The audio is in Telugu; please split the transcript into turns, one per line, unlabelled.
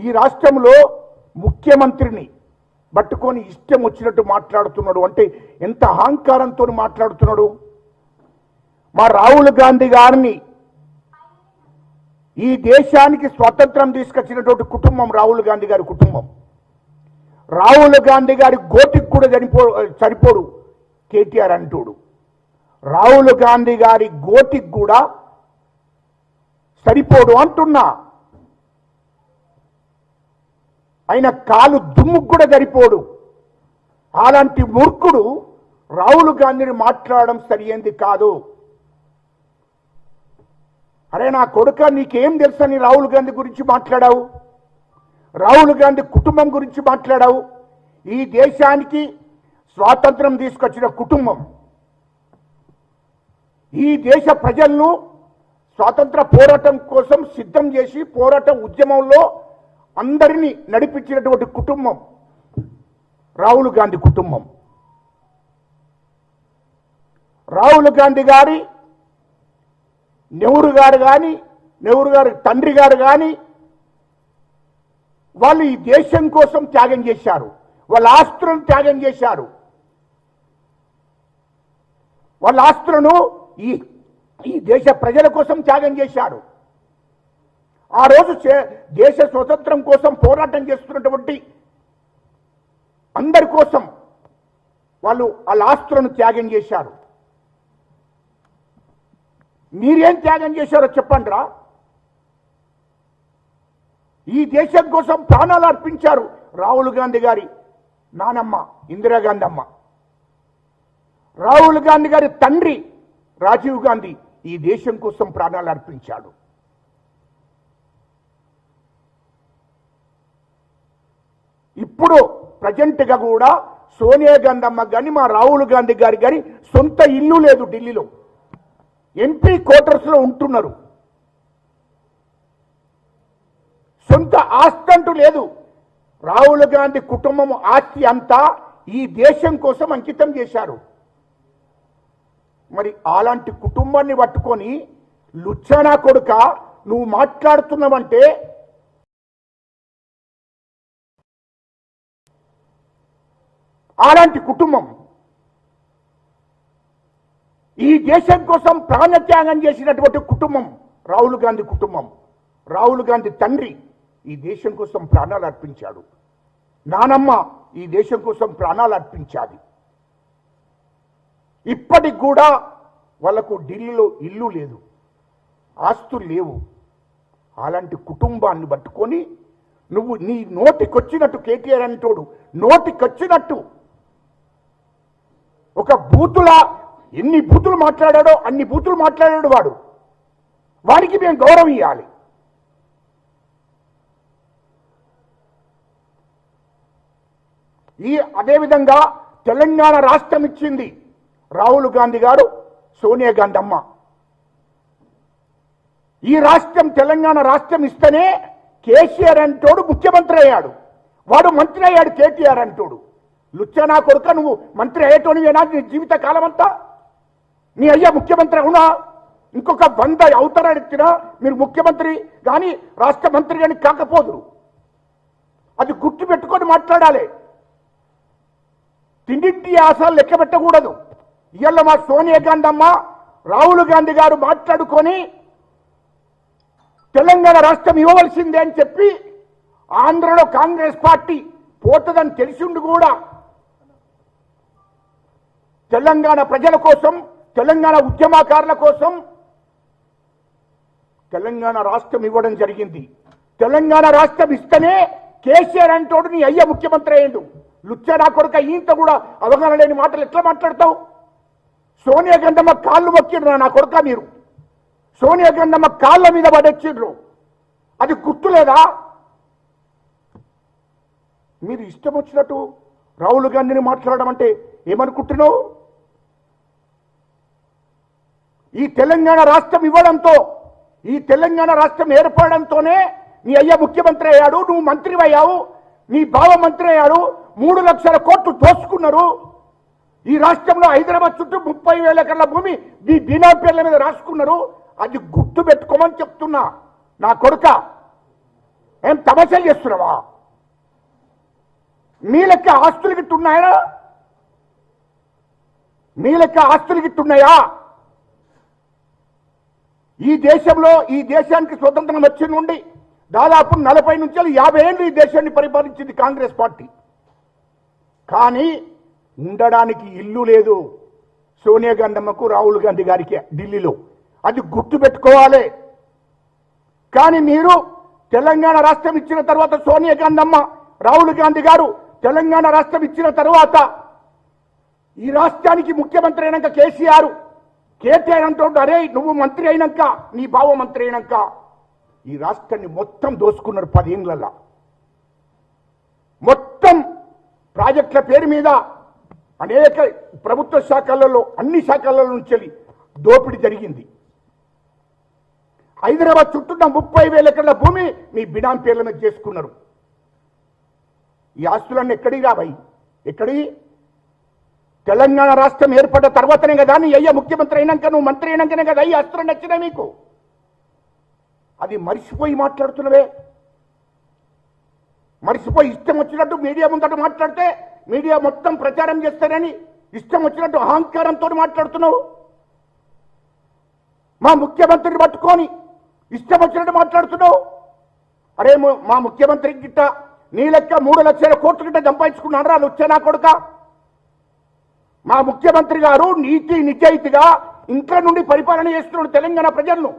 ఈ రాష్ట్రంలో ముఖ్యమంత్రిని పట్టుకొని ఇష్టం వచ్చినట్టు మాట్లాడుతున్నాడు అంటే ఎంత అహంకారంతో మాట్లాడుతున్నాడు. మా రాహుల్ గాంధీ గారిని ఈ దేశానికి స్వాతంత్రం తీసుకొచ్చినటువంటి కుటుంబం రాహుల్ గాంధీ గారి కుటుంబం. రాహుల్ గాంధీ గారి గోటికి కూడా సరిపోడు కేటీఆర్ అంటోడు. రాహుల్ గాంధీ గారి గోటికి కూడా సరిపోడు అంటున్నా. ఆయన కాలు దుమ్ముకు కూడా సరిపోడు. అలాంటి మూర్ఖుడు రాహుల్ గాంధీని మాట్లాడడం సరియైంది కాదు. అరే నా కొడుక, నీకేం తెలుసని రాహుల్ గాంధీ గురించి మాట్లాడావు? రాహుల్ గాంధీ కుటుంబం గురించి మాట్లాడావు? ఈ దేశానికి స్వాతంత్రం తీసుకొచ్చిన కుటుంబం, ఈ దేశ ప్రజలను స్వాతంత్ర పోరాటం కోసం సిద్ధం చేసి పోరాట ఉద్యమంలో అందరినీ నడిపించినటువంటి కుటుంబం రాహుల్ గాంధీ కుటుంబం. రాహుల్ గాంధీ గారి నెహ్రూ గారు కానీ, నెహ్రూ గారి తండ్రి గారు కానీ వాళ్ళు ఈ దేశం కోసం త్యాగం చేశారు. వాళ్ళ ఆస్తులను త్యాగం చేశారు. వాళ్ళ ఆస్తులను ఈ దేశ ప్రజల కోసం త్యాగం చేశారు. ఆ రోజు దేశ స్వతంత్రం కోసం పోరాటం చేస్తున్నటువంటి అందరి కోసం వాళ్ళు వాళ్ళ ఆస్తులను త్యాగం చేశారు. మీరేం త్యాగం చేశారో చెప్పండి రా. ఈ దేశం కోసం ప్రాణాలు అర్పించారు రాహుల్ గాంధీ గారి నానమ్మ ఇందిరాగాంధీ అమ్మ. రాహుల్ గాంధీ గారి తండ్రి రాజీవ్ గాంధీ ఈ దేశం కోసం ప్రాణాలు అర్పించాడు. ఇప్పుడు ప్రజెంట్గా కూడా సోనియా గాంధీ అమ్మ కానీ మా రాహుల్ గాంధీ గారి కానీ సొంత ఇల్లు లేదు. ఢిల్లీలో ఎంపీ క్వార్టర్స్లో ఉంటున్నారు. సొంత ఆస్తి అంటూ లేదు. రాహుల్ గాంధీ కుటుంబం ఆస్తి అంతా ఈ దేశం కోసం అంకితం చేశారు. మరి అలాంటి కుటుంబాన్ని పట్టుకొని లుచ్చనా కొడుక నువ్వు మాట్లాడుతున్నావంటే అలాంటి కుటుంబం ఈ దేశం కోసం ప్రాణత్యాగం చేసినటువంటి కుటుంబం రాహుల్ గాంధీ కుటుంబం. రాహుల్ గాంధీ తండ్రి ఈ దేశం కోసం ప్రాణాలు అర్పించాడు. నానమ్మ ఈ దేశం కోసం ప్రాణాలు అర్పించాది. ఇప్పటికి కూడా వాళ్లకు ఢిల్లీలో ఇల్లు లేదు, ఆస్తులు లేవు. అలాంటి కుటుంబాన్ని పట్టుకొని నువ్వు నీ నోటికొచ్చినట్టు కేటీఆర్ అంటోడు నోటికొచ్చినట్టు ఒక బూతులా ఎన్ని బూతులు మాట్లాడాడో అన్ని బూతులు మాట్లాడాడు వాడు. వాడికి మేము గౌరవం ఇవ్వాలి. అదేవిధంగా తెలంగాణ రాష్ట్రం ఇచ్చింది రాహుల్ గాంధీ గారు, సోనియా గాంధీ అమ్మ. ఈ రాష్ట్రం తెలంగాణ రాష్ట్రం ఇస్తేనే కేసీఆర్ అంటోడు ముఖ్యమంత్రి అయ్యాడు. వాడు మంత్రి అయ్యాడు కేటీఆర్ అంటోడు. లుచ్చనా కొడుక, నువ్వు మంత్రి అయ్యేటోనివేనా నీ జీవిత కాలం అంతా? నీ అయ్యా ముఖ్యమంత్రి అవునా? ఇంకొక 100 అవతారాలు ఇచ్చినా మీరు ముఖ్యమంత్రి కానీ రాష్ట్ర మంత్రి కానీ కాకపోదురు. అది గుర్తు పెట్టుకొని మాట్లాడాలి. తిండింటి ఆశలు లెక్క పెట్టకూడదు. ఇవాళ మా సోనియా గాంధీ అమ్మ రాహుల్ గాంధీ గారు మాట్లాడుకొని తెలంగాణ రాష్ట్రం ఇవ్వవలసిందే అని చెప్పి ఆంధ్రలో కాంగ్రెస్ పార్టీ పోతుందని తెలిసిండు కూడా తెలంగాణ ప్రజల కోసం, తెలంగాణ ఉద్యమకారుల కోసం తెలంగాణ రాష్ట్రం ఇవ్వడం జరిగింది. తెలంగాణ రాష్ట్రం ఇస్తేనే కేసీఆర్ అంటోడు నీ అయ్య ముఖ్యమంత్రి అయ్యిండు. లుచ్చనా కొడుక, ఈంత కూడా అవగాహన లేని మాటలు ఎట్లా మాట్లాడతావు? సోనియా గాంధీ కాళ్ళు మొక్కిండ్రు నా కొడుక మీరు. సోనియా గాంధీ కాళ్ళ మీద పడొచ్చిండ్రు. అది గుర్తులేదా? మీరు ఇష్టం వచ్చినట్టు రాహుల్ గాంధీని మాట్లాడడం అంటే ఏమనుకుంటున్నావు? ఈ తెలంగాణ రాష్ట్రం ఇవ్వడంతో, ఈ తెలంగాణ రాష్ట్రం ఏర్పడడంతోనే నీ అయ్య ముఖ్యమంత్రి అయ్యాడు, నువ్వు మంత్రి అయ్యావు, నీ బావ మంత్రి అయ్యాడు. 3 లక్షల కోట్లు దోచుకున్నారు. ఈ రాష్ట్రంలో హైదరాబాద్ చుట్టూ 30,000 ఎకరాల భూమి మీ బీనా పేర్ల మీద రాసుకున్నారు. అది గుర్తు పెట్టుకోమని చెప్తున్నా నా కొడుక. ఏం తమాషాలు చేస్తున్నావా? మీ లెక్క ఆస్తులు గిట్టున్నాయా? మీ లెక్క ఆస్తులు గిట్టున్నాయా? ఈ దేశంలో ఈ దేశానికి స్వతంత్రం వచ్చిన నుండి దాదాపు 40 నుంచి 50 ఏళ్ళు ఈ దేశాన్ని పరిపాలించింది కాంగ్రెస్ పార్టీ. కానీ ఉండడానికి ఇల్లు లేదు సోనియా గాంధీమ్మకు, రాహుల్ గాంధీ గారికి ఢిల్లీలో. అది గుర్తు పెట్టుకోవాలి. కానీ మీరు తెలంగాణ రాష్ట్రం ఇచ్చిన తర్వాత సోనియా గాంధీమ్మ, రాహుల్ గాంధీ గారు తెలంగాణ రాష్ట్రం ఇచ్చిన తర్వాత ఈ రాష్ట్రానికి ముఖ్యమంత్రి అయినాక కేటీఆర్ అంటుంటాడు, అరే నువ్వు మంత్రి అయినాక, నీ బావ మంత్రి అయినాక ఈ రాష్ట్రాన్ని మొత్తం దోసుకున్నారు 10 ఏళ్లలో. మొత్తం ప్రాజెక్టుల పేరు మీద అనేక ప్రభుత్వ శాఖలలో, అన్ని శాఖల నుంచి దోపిడీ జరిగింది. హైదరాబాద్ చుట్టూ 30,000 ఎకరాల భూమి మీ బినాం పేర్ల మీద చేసుకున్నారు. ఈ ఆస్తులన్నీ ఎక్కడికి రాబాయి? ఎక్కడి? తెలంగాణ రాష్ట్రం ఏర్పడ్డ తర్వాతనే కదా నీ అయ్యా ముఖ్యమంత్రి అయినాక, నువ్వు మంత్రి అయినాకనే కదా ఈ ఆస్తులు నచ్చినా మీకు. అది మర్చిపోయి మాట్లాడుతున్నవే. మర్చిపోయి ఇష్టం వచ్చినట్టు మీడియా ముందట మాట్లాడితే మీడియా మొత్తం ప్రచారం చేస్తారని ఇష్టం వచ్చినట్టు అహంకారంతో మాట్లాడుతున్నావు. మా ముఖ్యమంత్రిని పట్టుకొని ఇష్టం వచ్చినట్టు మాట్లాడుతున్నావు. అరే మా ముఖ్యమంత్రి గిట్ట నీ లెక్క 3 లక్షల కోట్ల గిట్ట సంపాదించుకున్నాడు రా వచ్చే నా కొడుక. మా ముఖ్యమంత్రి గారు నీతి నిజాయితీగా ఇంట్లో నుండి పరిపాలన చేస్తున్నాడు తెలంగాణ ప్రజలను.